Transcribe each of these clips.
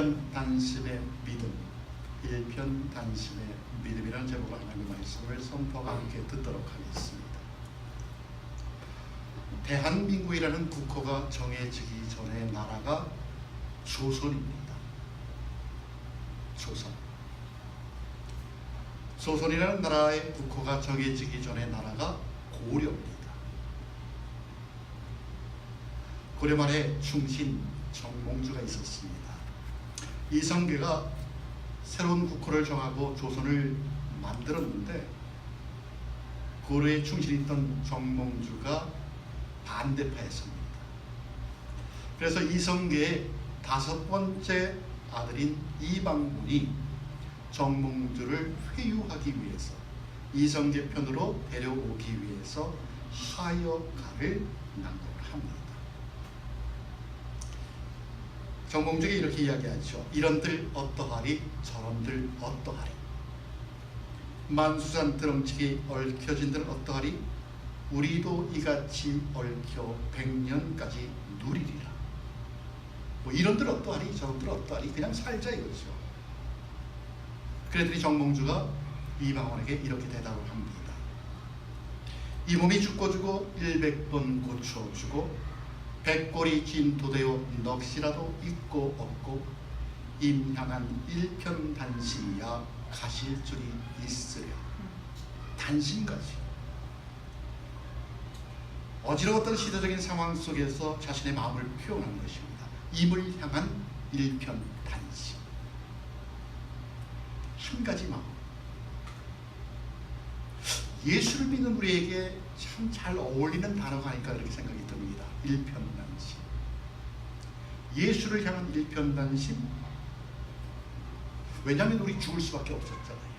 일편단심의 믿음, 일편단심의 믿음이라는 제목으로 하나님의 말씀을 선포와 함께 듣도록 하겠습니다. 대한민국이라는 국호가 정해지기 전에 나라가 조선입니다. 조선이라는 나라의 국호가 정해지기 전에 나라가 고려입니다. 고려 말에 충신 정몽주가 있었습니다. 이성계가 새로운 국호를 정하고 조선을 만들었는데 고려에 충실했던 정몽주가 반대파였습니다. 그래서 이성계의 5번째 아들인 이방문이 정몽주를 회유하기 위해서 이성계 편으로 데려오기 위해서 하여가를 낭독을 합니다. 정몽주가 이렇게 이야기하죠. 이런들 어떠하리 저런들 어떠하리 만수산 드렁치기 얽혀진들 어떠하리 우리도 이같이 얽혀 100년까지 누리리라. 뭐 이런들 어떠하리 저런들 어떠하리 그냥 살자 이거죠. 그랬더니 정몽주가 이방원에게 이렇게 대답을 합니다. 이 몸이 죽고 주고 100번 고쳐주고 100골이 긴 도대요 넋이라도 있고 없고 임향한 일편단심이야 가실 줄이 있으랴. 단심까지 어지러웠던 시대적인 상황 속에서 자신의 마음을 표현한 것입니다. 임을 향한 일편단심. 한 가지 마음. 예수를 믿는 우리에게 참 잘 어울리는 단어가 아닐까 그렇게 생각이 듭니다. 일편단심. 예수를 향한 일편단심. 왜냐하면 우리 죽을 수밖에 없었잖아요.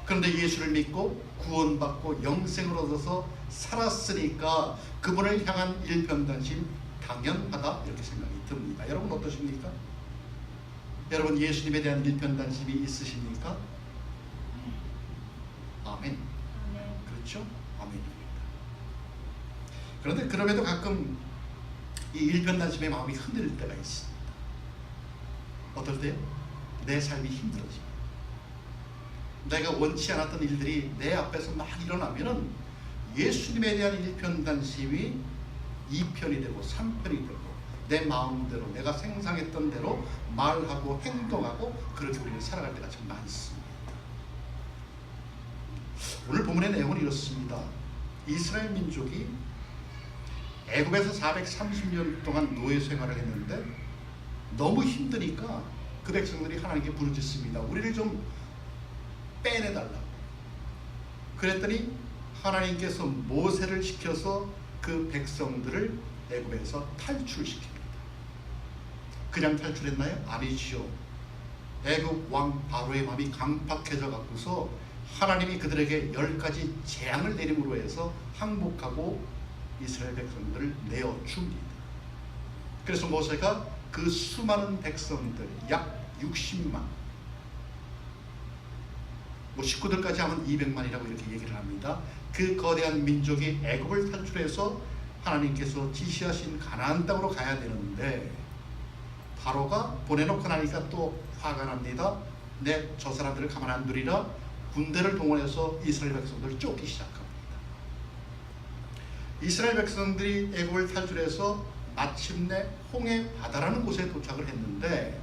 그런데 예수를 믿고 구원받고 영생을 얻어서 살았으니까 그분을 향한 일편단심 당연하다 이렇게 생각이 듭니다. 여러분 어떠십니까? 여러분 예수님에 대한 일편단심이 있으십니까? 아멘. 그렇죠? 아멘입니다. 그런데 그럼에도 가끔 이 일편단심의 마음이 흔들릴 때가 있습니다. 어떨 때요? 내 삶이 힘들어집니다. 내가 원치 않았던 일들이 내 앞에서 막 일어나면은 예수님에 대한 일편단심이 2편이 되고 3편이 되고 내 마음대로 내가 생각했던 대로 말하고 행동하고 그렇게 우리는 살아갈 때가 참 많습니다. 오늘 본문의 내용은 이렇습니다. 이스라엘 민족이 애굽에서 430년 동안 노예 생활을 했는데 너무 힘드니까 그 백성들이 하나님께 부르짖습니다. 우리를 좀 빼내달라고. 그랬더니 하나님께서 모세를 시켜서 그 백성들을 애굽에서 탈출시킵니다. 그냥 탈출했나요? 아니지요. 애굽 왕 바로의 마음이 강팍해져 갖고서 하나님이 그들에게 10가지 재앙을 내림으로 해서 항복하고 이스라엘 백성들을 내어줍니다. 그래서 모세가 그 수많은 백성들 약 60만 식구들까지 하면 200만이라고 이렇게 얘기를 합니다. 그 거대한 민족이 애굽을 탈출해서 하나님께서 지시하신 가나안 땅으로 가야 되는데 바로가 보내놓고 나니까 또 화가 납니다. 저 사람들을 가만 안 두리라 군대를 동원해서 이스라엘 백성들을 쫓기 시작합니다. 이스라엘 백성들이 애굽을 탈출해서 마침내 홍해 바다라는 곳에 도착을 했는데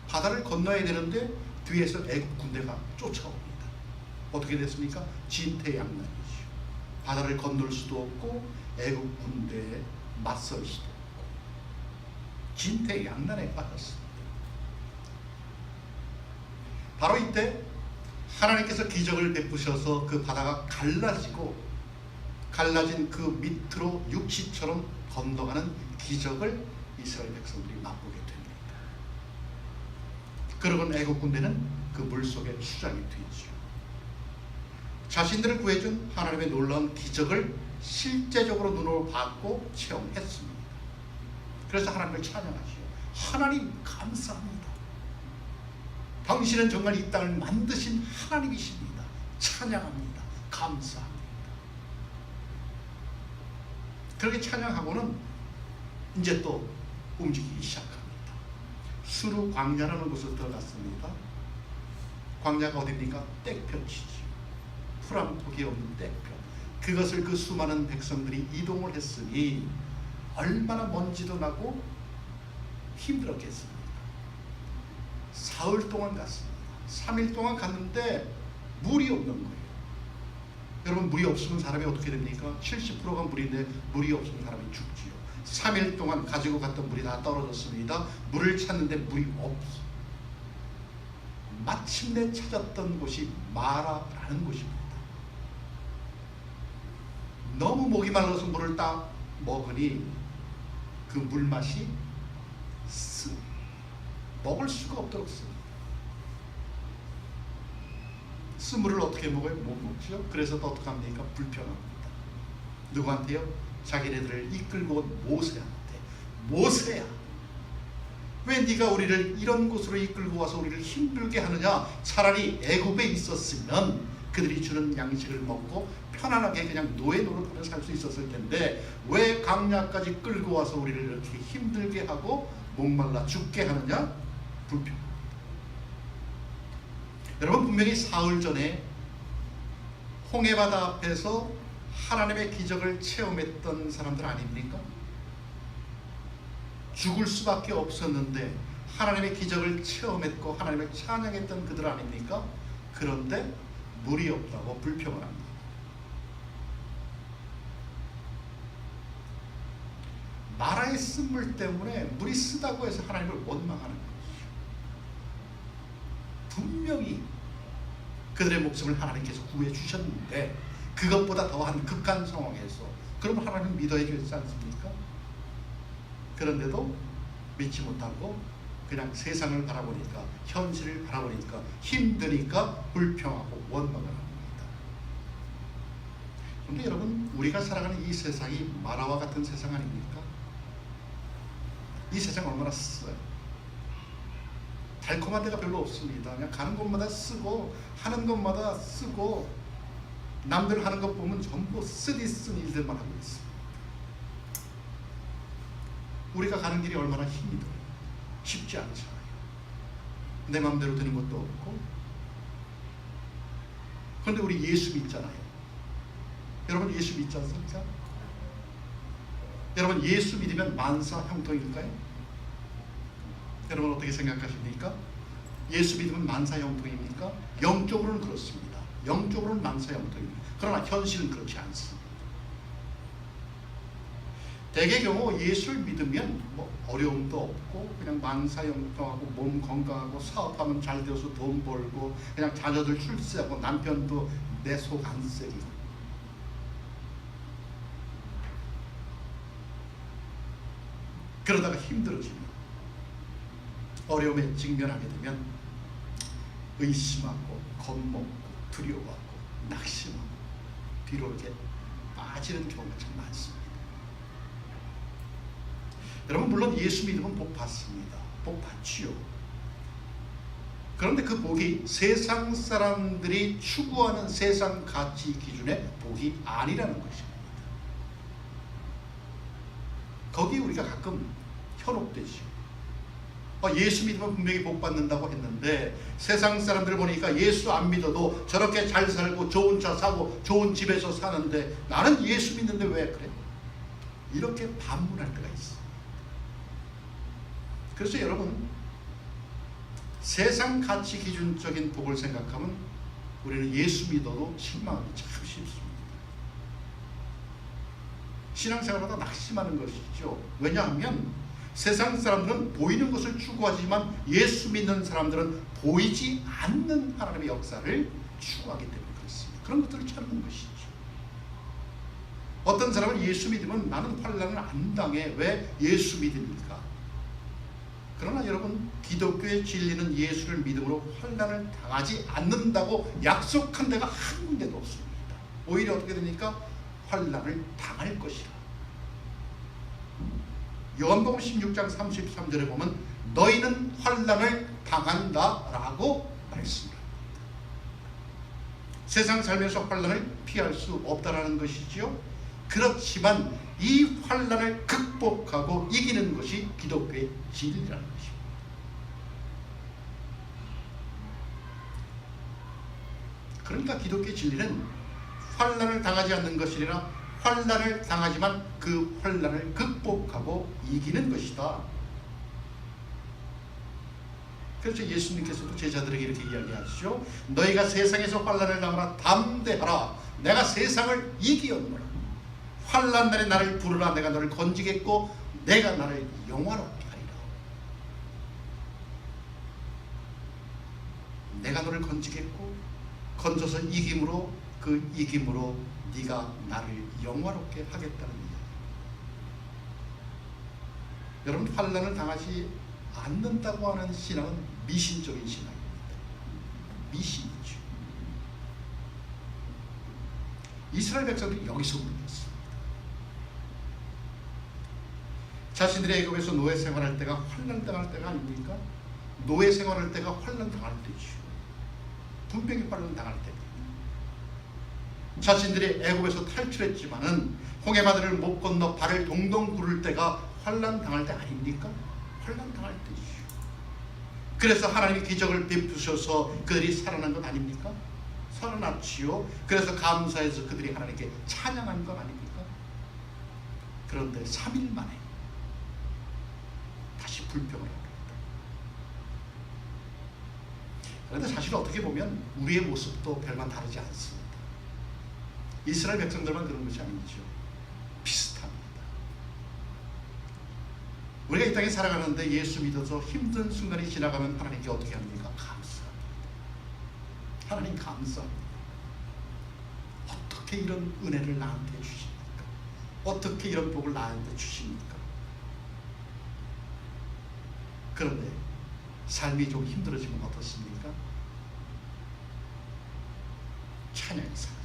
바다를 건너야 되는데 뒤에서 애굽 군대가 쫓아옵니다. 어떻게 됐습니까? 진퇴양난이죠. 바다를 건널 수도 없고 애굽 군대에 맞설 수도 없고 진퇴양난에 빠졌습니다. 바로 이때 하나님께서 기적을 베푸셔서 그 바다가 갈라진 그 밑으로 육지처럼 건너가는 기적을 이스라엘 백성들이 맛보게 됩니다. 그러곤 애국 군대는 그 물속에 수장이 되죠. 자신들을 구해준 하나님의 놀라운 기적을 실제적으로 눈으로 봤고 체험했습니다. 그래서 하나님을 찬양하시오. 하나님 감사합니다. 당신은 정말 이 땅을 만드신 하나님이십니다. 찬양합니다. 감사합니다. 그렇게 찬양하고는 이제 또 움직이기 시작합니다. 수르 광야라는 곳으로 들어갔습니다. 광야가 어디입니까? 땡볕이지. 풀 한 폭이 없는 땡볕. 그것을 그 수많은 백성들이 이동을 했으니 얼마나 먼지도 나고 힘들었겠습니까? 사흘 동안 갔습니다. 3일 동안 갔는데 물이 없는 거예요. 여러분, 물이 없으면 사람이 어떻게 됩니까? 70%가 물인데 물이 없으면 사람이 죽지요. 3일 동안 가지고 갔던 물이 다 떨어졌습니다. 물을 찾는데 물이 없어. 마침내 찾았던 곳이 마라라는 곳입니다. 너무 목이 말라서 물을 딱 먹으니 그 물맛이 먹을 수가 없도록 씁니다. 쓴물을 어떻게 먹어요? 못 먹죠. 그래서 또 어떻게 합니까? 불평합니다. 누구한테요? 자기네들을 이끌고 온 모세한테. 모세야, 왜 네가 우리를 이런 곳으로 이끌고 와서 우리를 힘들게 하느냐? 차라리 애굽에 있었으면 그들이 주는 양식을 먹고 편안하게 그냥 노예 노릇하며 살 수 있었을 텐데 왜 광야까지 끌고 와서 우리를 이렇게 힘들게 하고 목말라 죽게 하느냐? 불평. 여러분, 분명히 사흘 전에 홍해바다 앞에서 하나님의 기적을 체험했던 사람들 아닙니까? 죽을 수밖에 없었는데 하나님의 기적을 체험했고 하나님을 찬양했던 그들 아닙니까? 그런데 물이 없다고 불평을 합니다. 마라의 쓴물 때문에 물이 쓰다고 해서 하나님을 원망하는 것이죠. 분명히 그들의 목숨을 하나님께서 구해주셨는데 그것보다 더한 극한 상황에서 그러면 하나님 믿어야 되지 않습니까? 그런데도 믿지 못하고 그냥 세상을 바라보니까, 현실을 바라보니까 힘드니까 불평하고 원망을 합니다. 그런데 여러분, 우리가 살아가는 이 세상이 마라와 같은 세상 아닙니까? 이 세상 얼마나 써요. 달콤한 데가 별로 없습니다. 그냥 가는 곳마다 쓰고 하는 것마다 쓰고 남들 하는 것 보면 전부 쓴 일들만 하고 있습니다. 우리가 가는 길이 얼마나 힘이 들어요. 쉽지 않잖아요. 내 마음대로 되는 것도 없고. 그런데 우리 예수 믿잖아요. 여러분, 예수 믿지 않습니까? 여러분, 예수 믿으면 만사 형통일까요? 여러분, 어떻게 생각하십니까? 예수 믿으면 만사 형통입니까? 영적으로는 그렇습니다. 영적으로는 만사 형통입니다. 그러나 현실은 그렇지 않습니다. 대개 경우 예수를 믿으면 뭐 어려움도 없고 그냥 만사형통하고 몸 건강하고 사업하면 잘 되어서 돈 벌고 그냥 자녀들 출세하고 남편도 내 속 안 쓰리고 그러다가 힘들어지면 어려움에 직면하게 되면 의심하고 겁먹고 두려워하고 낙심하고 뒤로 이렇게 빠지는 경우가 참 많습니다. 여러분, 물론 예수 믿으면 복 받습니다. 복 받지요. 그런데 그 복이 세상 사람들이 추구하는 세상 가치 기준의 복이 아니라는 것입니다. 거기에 우리가 가끔 현혹되죠. 예수 믿으면 분명히 복 받는다고 했는데 세상 사람들 보니까 예수 안 믿어도 저렇게 잘 살고 좋은 차 사고 좋은 집에서 사는데 나는 예수 믿는데 왜 그래? 이렇게 반문할 때가 있어. 그래서 여러분, 세상 가치 기준적인 복을 생각하면 우리는 예수 믿어도 실망하기 참 쉽습니다. 신앙생활하다 낙심하는 것이죠. 왜냐하면 세상 사람들은 보이는 것을 추구하지만 예수 믿는 사람들은 보이지 않는 하나님의 역사를 추구하기 때문에 그렇습니다. 그런 것들을 찾는 것이죠. 어떤 사람은 예수 믿으면 나는 환난을 안 당해. 왜 예수 믿으니까? 그러나 여러분, 기독교의 진리는 예수를 믿음으로 환난을 당하지 않는다고 약속한 데가 한 군데도 없습니다. 오히려 어떻게 됩니까? 환난을 당할 것이라. 요한복음 16장 33절에 보면 너희는 환난을 당한다라고 말씀합니다. 세상 살면서 환난을 피할 수 없다라는 것이지요. 그렇지만 이 환난을 극복하고 이기는 것이 기독교의 진리라는 것입니다. 그러니까 기독교의 진리는 환난을 당하지 않는 것이라 환난을 당하지만 그 환난을 극복하고 이기는 것이다. 그래서 예수님께서도 제자들에게 이렇게 이야기하시죠. 너희가 세상에서 환난을 당하나 담대하라. 내가 세상을 이기었노라. 환난 날에 나를 부르라. 내가 너를 건지겠고 내가 나를 영화롭게 하리라. 내가 너를 건지겠고 건져서 이김으로 그 이김으로 네가 나를 영화롭게 하겠다는 이야기. 여러분, 환난을 당하지 않는다고 하는 신앙은 미신적인 신앙입니다. 미신이죠. 이스라엘 백성들이 여기서 물렸습니다. 자신들의 애굽에서 노예 생활할 때가 환난 당할 때가 아닙니까? 노예 생활할 때가 환난 당할 때죠. 분명히 환난 당할 때입니다. 자신들이 애굽에서 탈출했지만은 홍해바다를 못 건너 발을 동동 구를 때가 환난 당할 때 아닙니까? 환난 당할 때죠. 그래서 하나님이 기적을 베푸셔서 그들이 살아난 것 아닙니까? 살아났지요. 그래서 감사해서 그들이 하나님께 찬양한 것 아닙니까? 그런데 3일 만에 다시 불평을 합니다. 그런데 사실 어떻게 보면 우리의 모습도 별반 다르지 않습니다. 이스라엘 백성들만 그런 것이 아니죠. 비슷합니다. 우리가 이 땅에 살아가는데 예수 믿어서 힘든 순간이 지나가면 하나님께 어떻게 합니까? 감사합니다. 하나님 감사합니다. 어떻게 이런 은혜를 나한테 주십니까? 어떻게 이런 복을 나한테 주십니까? 그런데 삶이 좀 힘들어지면 어떻습니까? 찬양이 사라집니다.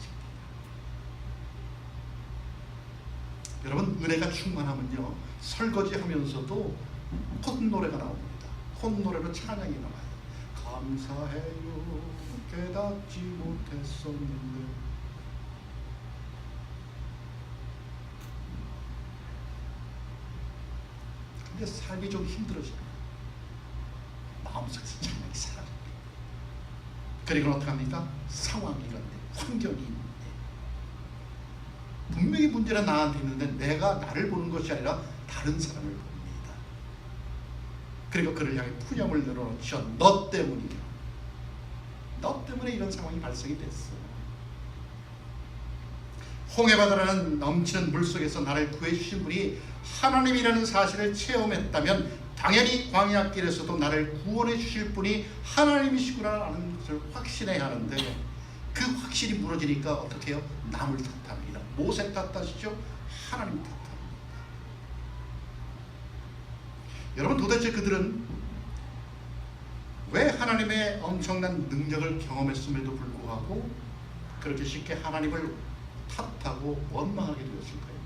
여러분, 은혜가 충만하면요 설거지 하면서도 콧노래가 나옵니다. 콧노래로 찬양이 나와요. 감사해요 깨닫지 못했었는데. 근데 삶이 좀 힘들어지면 마음속에서 찬양이 사라집니다. 그리고 어떻게 합니까? 상황이 이런데, 환경이 있는데, 분명히 문제는 나한테 있는데 내가 나를 보는 것이 아니라 다른 사람을 봅니다. 그리고 그를 향해 푸념을 늘어놓죠. 너 때문이야. 너 때문에 이런 상황이 발생이 됐어. 홍해바다라는 넘치는 물속에서 나를 구해주신 분이 하나님이라는 사실을 체험했다면 당연히 광야길에서도 나를 구원해 주실 분이 하나님이시구나라는 것을 확신해야 하는데, 그 확신이 무너지니까 어떻게 해요? 남을 탓합니다. 모세 탓하시죠? 하나님 탓합니다. 여러분, 도대체 그들은 왜 하나님의 엄청난 능력을 경험했음에도 불구하고 그렇게 쉽게 하나님을 탓하고 원망하게 되었을까요?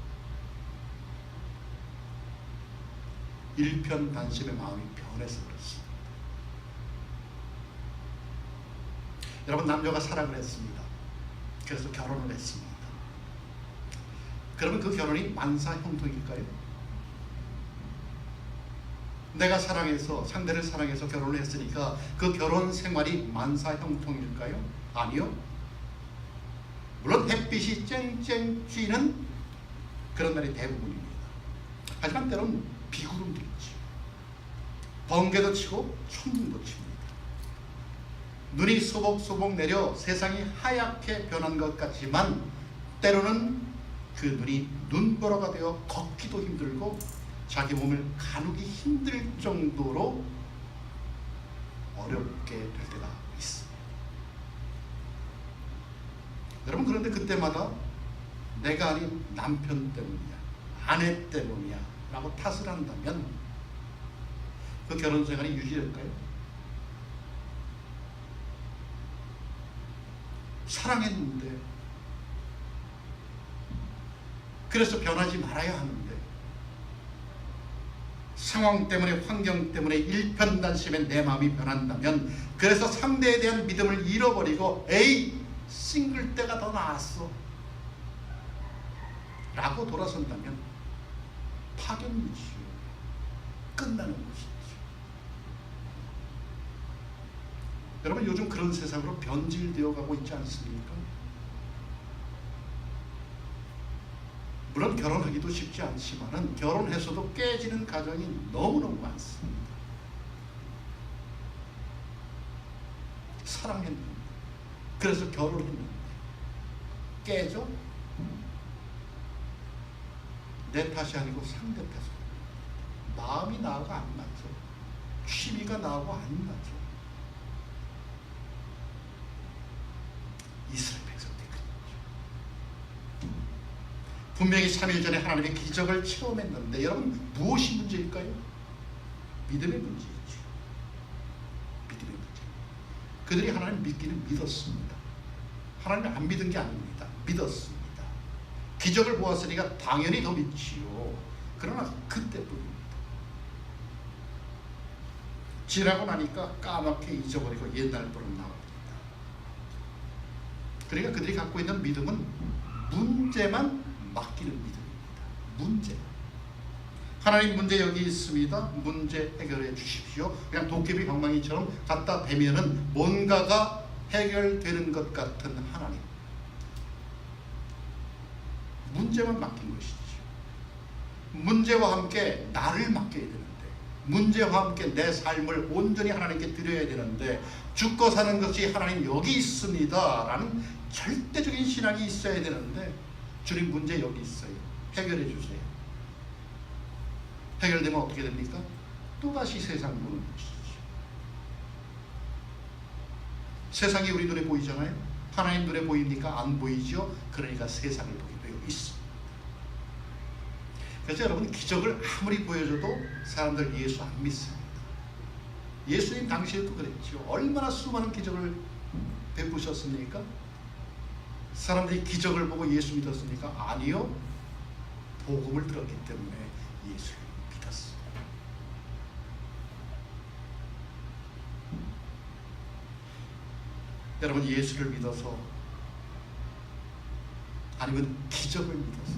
일편단심의 마음이 변해서 그렇습니다. 여러분, 남녀가 사랑을 했습니다. 그래서 결혼을 했습니다. 그러면 그 결혼이 만사형통일까요? 내가 사랑해서, 상대를 사랑해서 결혼을 했으니까 그 결혼 생활이 만사형통일까요? 아니요. 물론 햇빛이 쨍쨍 튀는 그런 날이 대부분입니다. 하지만 때론 비구름도 있지, 번개도 치고 천둥도 칩니다. 눈이 소복소복 내려 세상이 하얗게 변한 것 같지만 때로는 그 눈이 눈보라가 되어 걷기도 힘들고 자기 몸을 가누기 힘들 정도로 어렵게 될 때가 있습니다. 여러분, 그런데 그때마다 내가 아닌 남편 때문이야, 아내 때문이야 라고 탓을 한다면 그 결혼 생활이 유지될까요? 사랑했는데, 그래서 변하지 말아야 하는데, 상황 때문에, 환경 때문에 일편단심에 내 마음이 변한다면, 그래서 상대에 대한 믿음을 잃어버리고 에이 싱글 때가 더 나았어 라고 돌아선다면 파견이지요. 끝나는 것이죠. 여러분 요즘 그런 세상으로 변질되어 가고 있지 않습니까? 물론 결혼하기도 쉽지 않지만은 결혼해서도 깨지는 가정이 너무너무 많습니다. 사랑했는데, 그래서 결혼했는데 깨져? 내 탓이 아니고 상대 탓으로. 마음이 나하고 안 맞죠. 취미가 나하고 안 맞죠. 이스라엘 백성들이 그랬죠. 분명히 3일 전에 하나님의 기적을 체험했는데 여러분 무엇이 문제일까요? 믿음의 문제였죠. 믿음의 문제. 그들이 하나님 믿기는 믿었습니다. 하나님을 안 믿은 게 아닙니다. 믿었습니다. 기적을 보았으니까 당연히 더 믿지요. 그러나 그때뿐입니다. 지나고 나니까 까맣게 잊어버리고 옛날 버릇 나옵니다. 그러니까 그들이 갖고 있는 믿음은 문제만 맡기는 믿음입니다. 문제. 하나님 문제 여기 있습니다. 문제 해결해 주십시오. 그냥 도깨비 방망이처럼 갖다 대면은 뭔가가 해결되는 것 같은 하나님. 문제만 맡긴 것이죠. 문제와 함께 나를 맡겨야 되는데, 문제와 함께 내 삶을 온전히 하나님께 드려야 되는데, 죽고 사는 것이 하나님 여기 있습니다 라는 절대적인 신앙이 있어야 되는데, 주님 문제 여기 있어요. 해결해 주세요. 해결되면 어떻게 됩니까? 또다시 세상 보는 것이죠. 세상이 우리 눈에 보이잖아요. 하나님 눈에 보입니까? 안 보이죠. 그러니까 세상을 보게 되어 있습니다. 그래서 여러분 기적을 아무리 보여줘도 사람들 예수 안 믿습니다. 예수님 당시에도 그랬죠. 얼마나 수많은 기적을 베푸셨습니까? 사람들이 기적을 보고 예수 믿었습니까? 아니요. 복음을 들었기 때문에 예수를 믿었습니다. 여러분 예수를 믿어서, 아니면 기적을 믿어서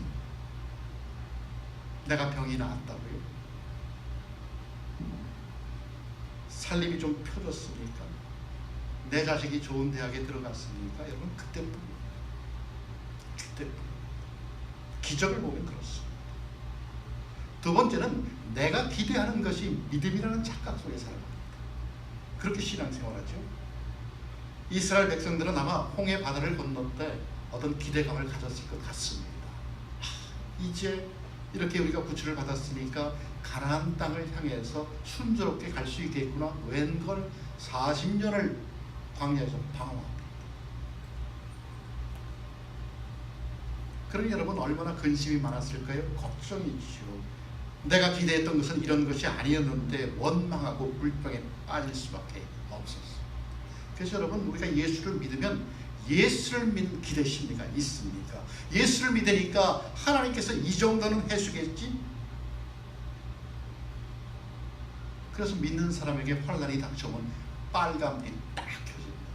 내가 병이 나았다고요? 살림이 좀 펴졌습니까? 내 자식이 좋은 대학에 들어갔습니까? 여러분 그때뿐입니다. 그때뿐. 기적을 보면 그렇습니다. 두 번째는 내가 기대하는 것이 믿음이라는 착각 속에 살아갑니다. 그렇게 신앙생활하죠. 이스라엘 백성들은 아마 홍해 바다를 건널 때 어떤 기대감을 가졌을 것 같습니다. 이제 이렇게 우리가 구출을 받았으니까 가나안 땅을 향해서 순조롭게 갈 수 있겠구나. 웬걸 40년을 광야에서 방황합니다. 그러니 여러분 얼마나 근심이 많았을까요? 걱정이죠. 내가 기대했던 것은 이런 것이 아니었는데 원망하고 불평에 빠질 수밖에 없었어요. 그래서 여러분 우리가 예수를 믿으면 예수를 믿는 기대 심리가 있습니까? 예수를 믿으니까 하나님께서 이 정도는 해주겠지? 그래서 믿는 사람에게 환난이 닥쳐오면 빨간불이 딱 켜집니다.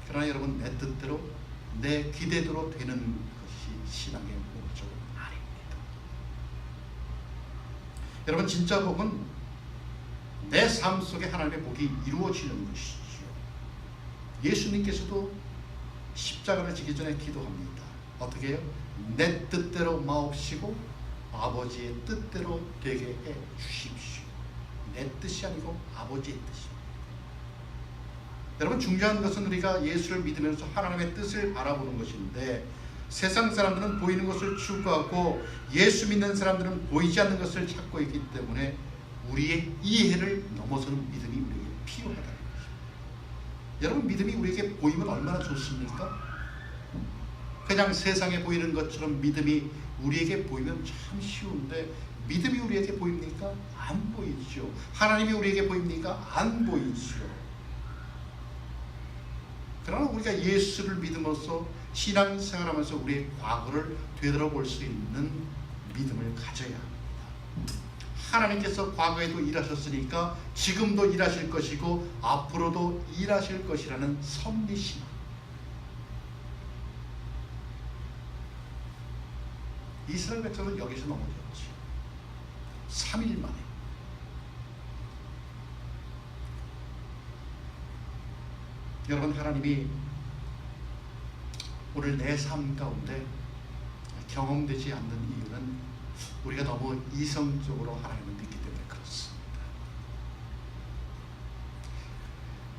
그러나 여러분 내 뜻대로 내 기대대로 되는 것이 신앙의 목적은 아닙니다. 여러분 진짜 복은 내 삶 속에 하나님의 복이 이루어지는 것이죠. 예수님께서도 십자가를 지기 전에 기도합니다. 어떻게 해요? 내 뜻대로 마옵시고 아버지의 뜻대로 되게 해 주십시오. 내 뜻이 아니고 아버지의 뜻입니다. 여러분 중요한 것은 우리가 예수를 믿으면서 하나님의 뜻을 바라보는 것인데, 세상 사람들은 보이는 것을 추구하고 예수 믿는 사람들은 보이지 않는 것을 찾고 있기 때문에 우리의 이해를 넘어서는 믿음이 우리에게 필요하다는 것입니다. 여러분 믿음이 우리에게 보이면 얼마나 좋습니까? 그냥 세상에 보이는 것처럼 믿음이 우리에게 보이면 참 쉬운데, 믿음이 우리에게 보입니까? 안 보이죠. 하나님이 우리에게 보입니까? 안 보이죠. 그러나 우리가 예수를 믿음으로써 신앙생활하면서 우리의 과거를 되돌아볼 수 있는 믿음을 가져야 합니다. 하나님께서 과거에도 일하셨으니까 지금도 일하실 것이고 앞으로도 일하실 것이라는 섭리신앙. 이스라엘 백성은 여기서 넘어졌지. 3일 만에 여러분, 하나님이 오늘 내 삶 가운데 경험되지 않는 이유는 우리가 너무 이성적으로 하나님을 믿기 때문에 그렇습니다.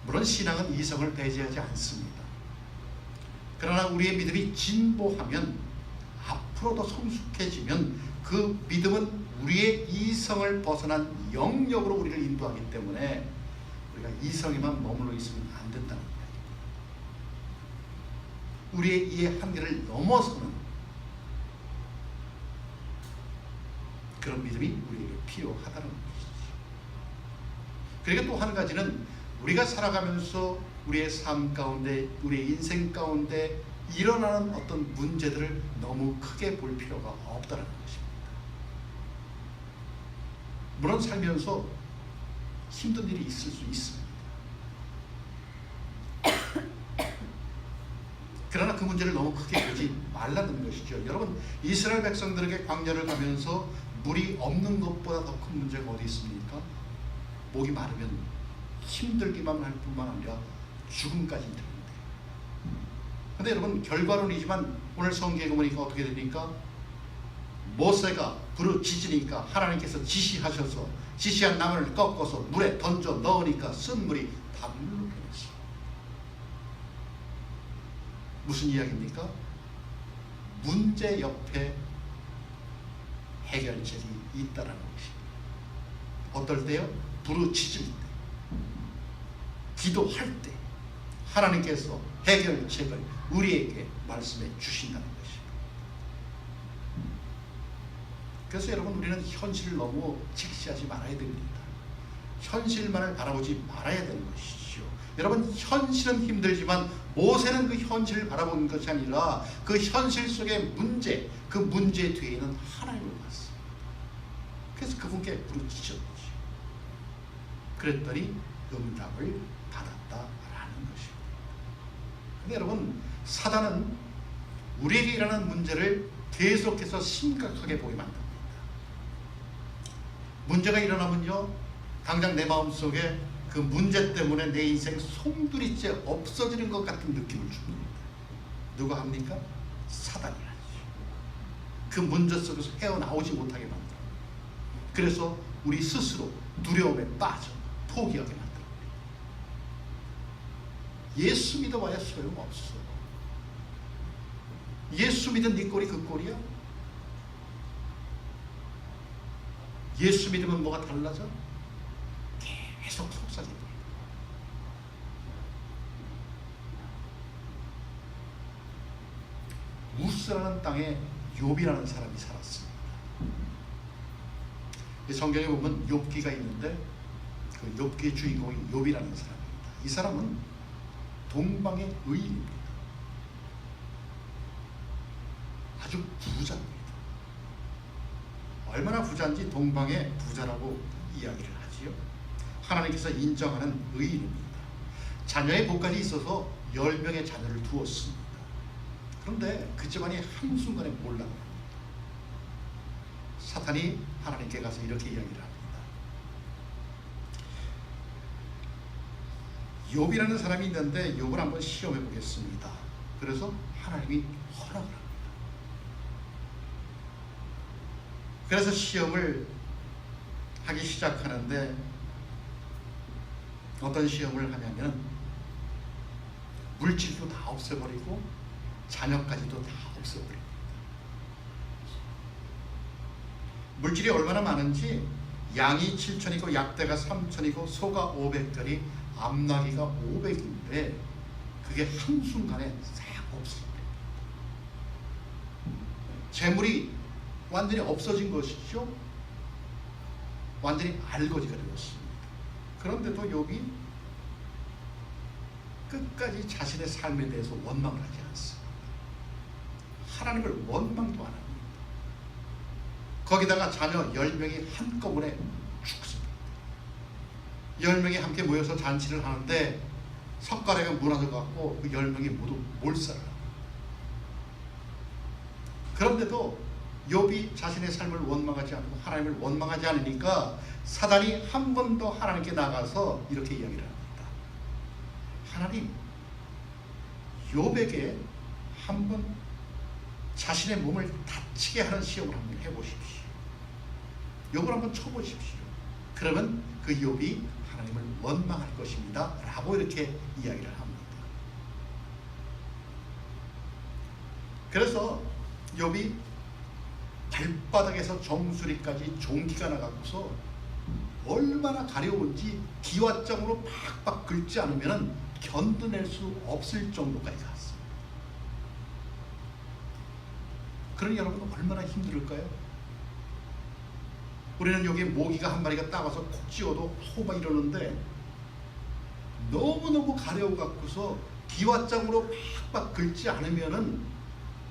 물론 신앙은 이성을 배제하지 않습니다. 그러나 우리의 믿음이 진보하면, 앞으로도 성숙해지면 그 믿음은 우리의 이성을 벗어난 영역으로 우리를 인도하기 때문에 우리가 이성에만 머물러 있으면 안 된다는 이야기입니다. 우리의 이해 한계를 넘어서는 그런 믿음이 우리에게 필요하다는 것이죠. 그리고 또 한 가지는 우리가 살아가면서 우리의 삶 가운데, 우리의 인생 가운데 일어나는 어떤 문제들을 너무 크게 볼 필요가 없다는 것입니다. 물론 살면서 힘든 일이 있을 수 있습니다. 그러나 그 문제를 너무 크게 보지 말라는 것이죠. 여러분, 이스라엘 백성들에게 광야를 가면서 물이 없는 것보다 더 큰 문제가 어디 있습니까? 목이 마르면 힘들기만 할 뿐만 아니라 죽음까지 이르는데. 근데 여러분, 결과론이지만 오늘 성경에 보니까 어떻게 됩니까? 모세가 부르짖으니까 하나님께서 지시하셔서 지시한 나무를 꺾어서 물에 던져 넣으니까 쓴 물이 다 물로 변했어. 무슨 이야기입니까? 문제 옆에 해결책이 있다라는 것입니다. 어떨 때요? 부르짖을 때, 기도할 때 하나님께서 해결책을 우리에게 말씀해 주신다는 것입니다. 그래서 여러분, 우리는 현실을 너무 직시하지 말아야 됩니다. 현실만을 바라보지 말아야 되는 것이죠. 여러분, 현실은 힘들지만 모세는 그 현실을 바라보는 것이 아니라 그 현실 속의 문제, 그 문제 뒤에는 하나님을 봤습니다. 그래서 그분께 부르짖었죠. 그랬더니 응답을 받았다라는 것입니다. 근데 여러분, 사단은 우리에게 일어나는 문제를 계속해서 심각하게 보게 만듭니다. 문제가 일어나면요, 당장 내 마음속에 그 문제 때문에 내 인생 송두리째 없어지는 것 같은 느낌을 줍니다. 누가 합니까? 사단이라죠. 그 문제 속에서 헤어나오지 못하게 만들어요. 그래서 우리 스스로 두려움에 빠져 포기하게 만들어요. 예수 믿어봐야 소용없어. 예수 믿은 네 꼴이 그 꼴이야? 예수 믿으면 뭐가 달라져? 계속 속삭입니다. 우스라는 땅에 욥이라는 사람이 살았습니다. 성경에 보면 욥기가 있는데 그 욥기의 주인공이 욥이라는 사람입니다. 이 사람은 동방의 의인입니다. 아주 부자입니다. 얼마나 부자인지 동방의 부자라고 이야기를 하지요. 하나님께서 인정하는 의인입니다. 자녀의 복까지 있어서 10명의 자녀를 두었습니다. 그런데 그 집안이 한순간에 몰락합니다. 사탄이 하나님께 가서 이렇게 이야기를 합니다. 욥이라는 사람이 있는데 욥을 한번 시험해 보겠습니다. 그래서 하나님이 허락을 합니다. 그래서 시험을 하기 시작하는데 어떤 시험을 하냐면 물질도 다 없애버리고 자녀까지도 다 없애버립니다. 물질이 얼마나 많은지 양이 7천이고 약대가 3천이고 소가 500결이 암나귀가 500인데 그게 한순간에 싹 없어버립니다. 재물이 완전히 없어진 것이죠. 완전히 알거지가 되었습니다. 그런데도 욥이 끝까지 자신의 삶에 대해서 원망을 하지 않습니다. 하나님을 원망도 안 합니다. 거기다가 자녀 10명이 한꺼번에 죽습니다. 10명이 함께 모여서 잔치를 하는데 석가래가 무너져갖고 그 10명이 모두 몰살을 합니다. 그런데도 욥이 자신의 삶을 원망하지 않고 하나님을 원망하지 않으니까 사단이 한 번 더 하나님께 나가서 이렇게 이야기를 합니다. 하나님, 욥에게 한번 자신의 몸을 다치게 하는 시험을 한번 해보십시오. 욥을 한번 쳐보십시오. 그러면 그 욥이 하나님을 원망할 것입니다 라고 이렇게 이야기를 합니다. 그래서 욥이 발바닥에서 정수리까지 종기가 나가고서 얼마나 가려운지 기왓장으로 팍팍 긁지 않으면 견뎌낼 수 없을 정도까지 갔어요. 그러니 여러분 얼마나 힘들을까요? 우리는 여기 모기가 한 마리가 따가서 콕 찍어도 소막 이러는데 너무너무 가려워갖고서 기왓장으로 팍팍 긁지 않으면은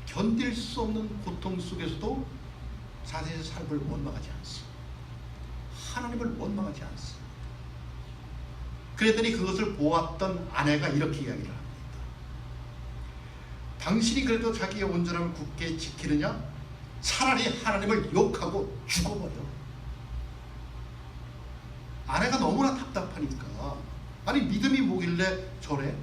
견딜 수 없는 고통 속에서도 자신의 삶을 원망하지 않습니다. 하나님을 원망하지 않습니다. 그랬더니 그것을 보았던 아내가 이렇게 이야기를 합니다. 당신이 그래도 자기의 온전함을 굳게 지키느냐? 차라리 하나님을 욕하고 죽어버려. 아내가 너무나 답답하니까, 아니 믿음이 뭐길래 저래?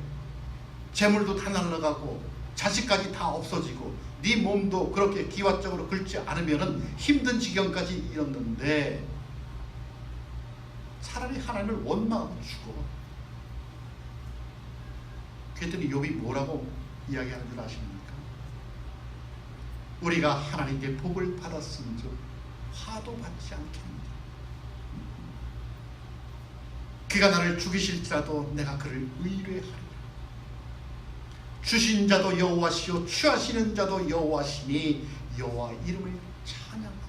재물도 다 날아가고 자식까지 다 없어지고 네 몸도 그렇게 기왓적으로 긁지 않으면 힘든 지경까지 이뤘는데 차라리 하나님을 원망하고 죽어. 그랬더니 욥이 뭐라고 이야기하는 줄 아십니까? 우리가 하나님께 복을 받았은즉 화도 받지 않겠느냐. 그가 나를 죽이실지라도 내가 그를 의뢰하리라. 주신 자도 여호와시요 취하시는 자도 여호와시니 여호와 이름을 찬양하겠다.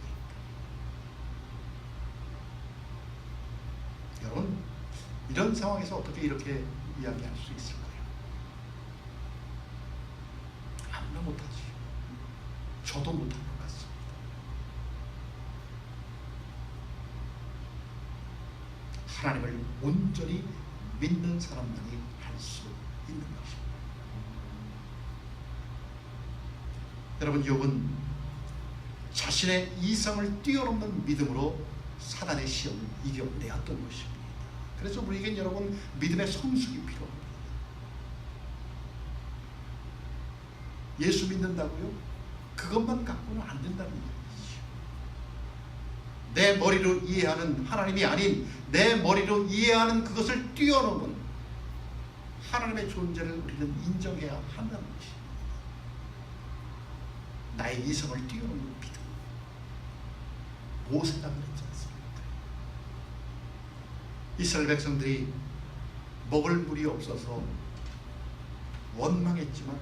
여러분 이런 상황에서 어떻게 이렇게 이야기할 수 있을까요? 아무나 못하지. 저도 못할 것 같습니다. 하나님을 온전히 믿는 사람만이 할 수 있는 것입니다. 여러분 욥은 자신의 이성을 뛰어넘는 믿음으로 사단의 시험을 이겨내었던 것입니다. 그래서 우리에겐 여러분 믿음의 성숙이 필요합니다. 예수 믿는다고요? 그것만 갖고는 안 된다는 얘기죠. 내 머리로 이해하는 하나님이 아닌 내 머리로 이해하는 그것을 뛰어넘은 하나님의 존재를 우리는 인정해야 한다는 것입니다. 나의 이성을 뛰어넘는 믿음. 모세가 그랬지 않습니까? 이스라엘 백성들이 먹을 물이 없어서 원망했지만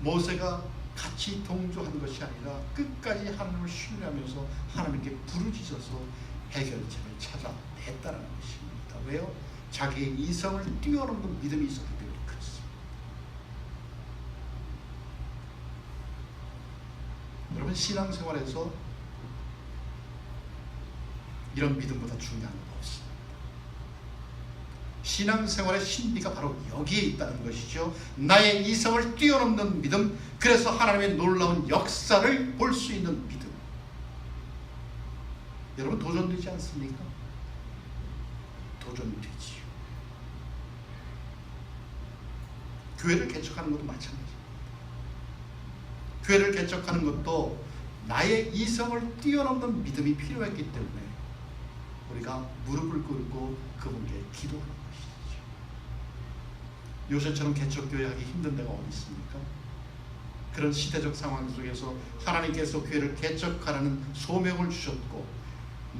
모세가 같이 동조한 것이 아니라 끝까지 하나님을 신뢰하면서 하나님께 부르짖어서 해결책을 찾아냈다는 것입니다. 왜요? 자기의 이성을 뛰어넘는 믿음이 있었기 때문에 그렇습니다. 여러분 신앙생활에서 이런 믿음보다 중요한 건 없습니다. 신앙생활의 신비가 바로 여기에 있다는 것이죠. 나의 이성을 뛰어넘는 믿음, 그래서 하나님의 놀라운 역사를 볼 수 있는 믿음. 여러분 도전되지 않습니까? 도전되지요. 교회를 개척하는 것도 마찬가지입니다. 교회를 개척하는 것도 나의 이성을 뛰어넘는 믿음이 필요했기 때문에 우리가 무릎을 꿇고 그분께 기도하는 것이죠. 요새처럼 개척교회 하기 힘든 데가 어디 있습니까? 그런 시대적 상황 속에서 하나님께서 교회를 개척하라는 소명을 주셨고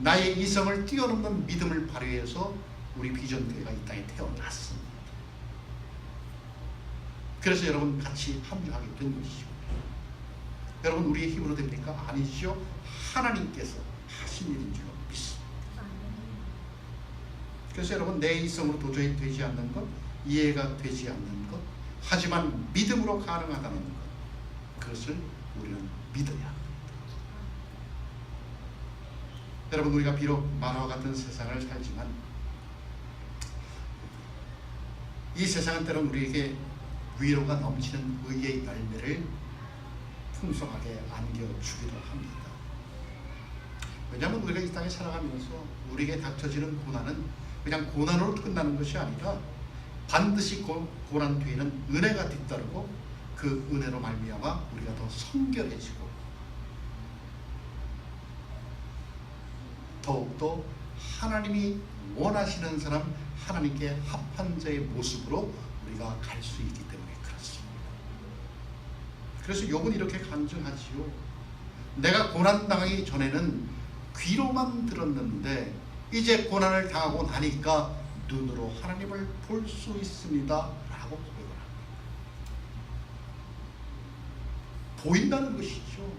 나의 이성을 뛰어넘는 믿음을 발휘해서 우리 비전교회가 이 땅에 태어났습니다. 그래서 여러분 같이 합류하게 된 것이죠. 여러분 우리의 힘으로 됩니까? 아니죠. 하나님께서 하신 일인 줄 믿습니다. 그래서 여러분 내 이성으로 도저히 되지 않는 것, 이해가 되지 않는 것, 하지만 믿음으로 가능하다는 것, 그것을 우리는 믿어야 합니다. 여러분 우리가 비록 만화와 같은 세상을 살지만 이 세상은 때론 우리에게 위로가 넘치는 의의 열매를 풍성하게 안겨주기도 합니다. 왜냐하면 우리가 이 땅에 살아가면서 우리에게 닥쳐지는 고난은 그냥 고난으로 끝나는 것이 아니라 반드시 고난 뒤에는 은혜가 뒤따르고 그 은혜로 말미암아 우리가 더 성결해지고 더욱더 하나님이 원하시는 사람, 하나님께 합한 자의 모습으로 우리가 갈 수 있기 때문에 그렇습니다. 그래서 욥은 이렇게 간증하지요. 내가 고난당하기 전에는 귀로만 들었는데 이제 고난을 당하고 나니까 눈으로 하나님을 볼 수 있습니다 라고 고백을 합니다. 보인다는 것이죠.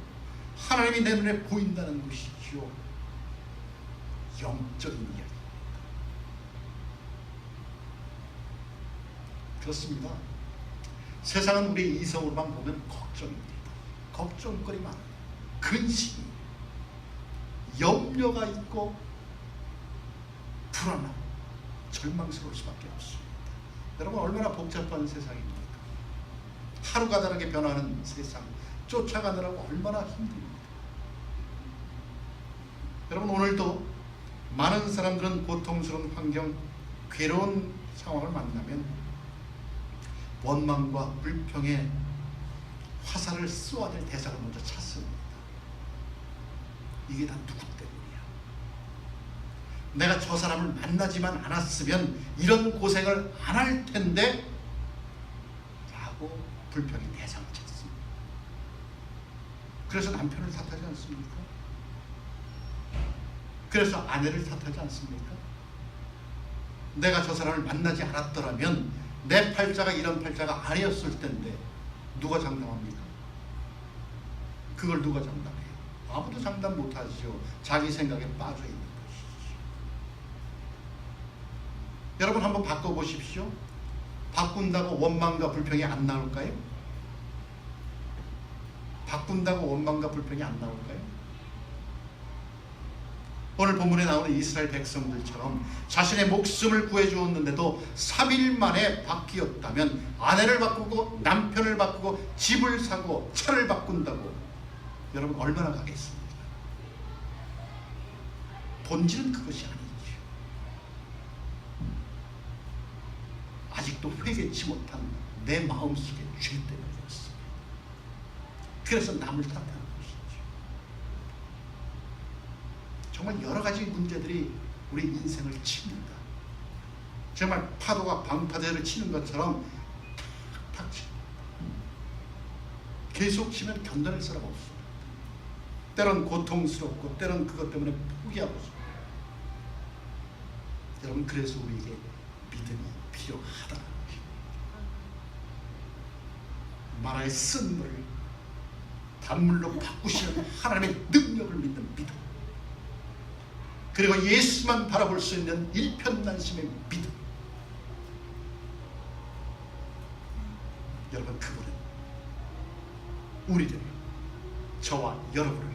하나님이 내 눈에 보인다는 것이죠. 영적인 이야기. 그렇습니다. 세상은 우리 이성으로만 보면 걱정입니다. 걱정거리만, 근심이, 염려가 있고 불안하고 절망스러울 수밖에 없습니다. 여러분, 얼마나 복잡한 세상입니까? 하루가 다르게 변하는 세상, 쫓아가느라고 얼마나 힘듭니다. 여러분, 오늘도 많은 사람들은 고통스러운 환경, 괴로운 상황을 만나면 원망과 불평에 화살을 쏘아야 될 대상을 먼저 찾습니다. 이게 다 누구 때문이야? 내가 저 사람을 만나지만 않았으면 이런 고생을 안 할 텐데 라고 불평의 대상을 찾습니다. 그래서 남편을 탓하지 않습니까? 그래서 아내를 탓하지 않습니까? 내가 저 사람을 만나지 않았더라면 내 팔자가 이런 팔자가 아니었을 텐데 누가 장담합니까? 그걸 누가 장담해요? 아무도 장담 못하지요. 자기 생각에 빠져있는 것이죠. 여러분, 한번 바꿔보십시오. 바꾼다고 원망과 불평이 안 나올까요? 바꾼다고 원망과 불평이 안 나올까요? 오늘 본문에 나오는 이스라엘 백성들처럼 자신의 목숨을 구해주었는데도 3일 만에 바뀌었다면 아내를 바꾸고 남편을 바꾸고 집을 사고 차를 바꾼다고 여러분 얼마나 가겠습니까? 본질은 그것이 아니죠. 아직도 회개치 못한 내 마음속의 죄 때문에 그렇습니다. 그래서 남을 탓하는 것이죠. 정말 여러 가지 문제들이 우리 인생을 칩니다. 정말 파도가 방파제를 치는 것처럼 탁탁 칩니다. 계속 치면 견뎌낼 사람 없습니다. 때론 고통스럽고 때론 그것 때문에 포기하고 싶습니다. 여러분, 그래서 우리에게 믿음이 필요하다. 만화의 쓴 물을 단물로 바꾸시는 하나님의 능력을 믿는 믿음, 그리고 예수만 바라볼 수 있는 일편단심의 믿음. 여러분, 그분은 우리를, 저와 여러분을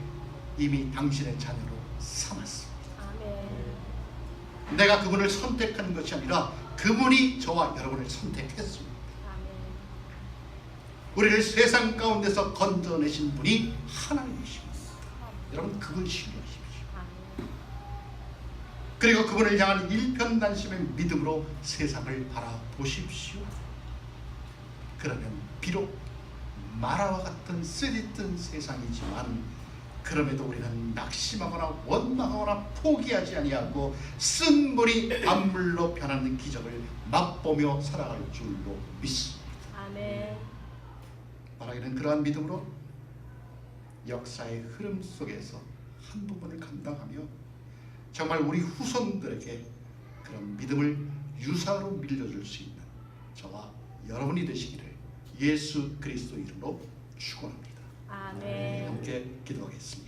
이미 당신의 자녀로 삼았습니다. 아멘. 내가 그분을 선택한 것이 아니라 그분이 저와 여러분을 선택했습니다. 아멘. 우리를 세상 가운데서 건져내신 분이 하나님이십니다. 여러분, 그분 신뢰하십시오. 그리고 그분을 향한 일편단심의 믿음으로 세상을 바라보십시오. 그러면 비록 마라와 같은 쓰디쓴 세상이지만 그럼에도 우리는 낙심하거나 원망하거나 포기하지 아니하고 쓴 물이 단물로 변하는 기적을 맛보며 살아갈 줄로 믿습니다. 아멘. 바라기는 그러한 믿음으로 역사의 흐름 속에서 한 부분을 감당하며 정말 우리 후손들에게 그런 믿음을 유사로 밀려줄 수 있는 저와 여러분이 되시기를 예수 그리스도 이름으로 축원합니다. 아멘. 함께 기도하겠습니다.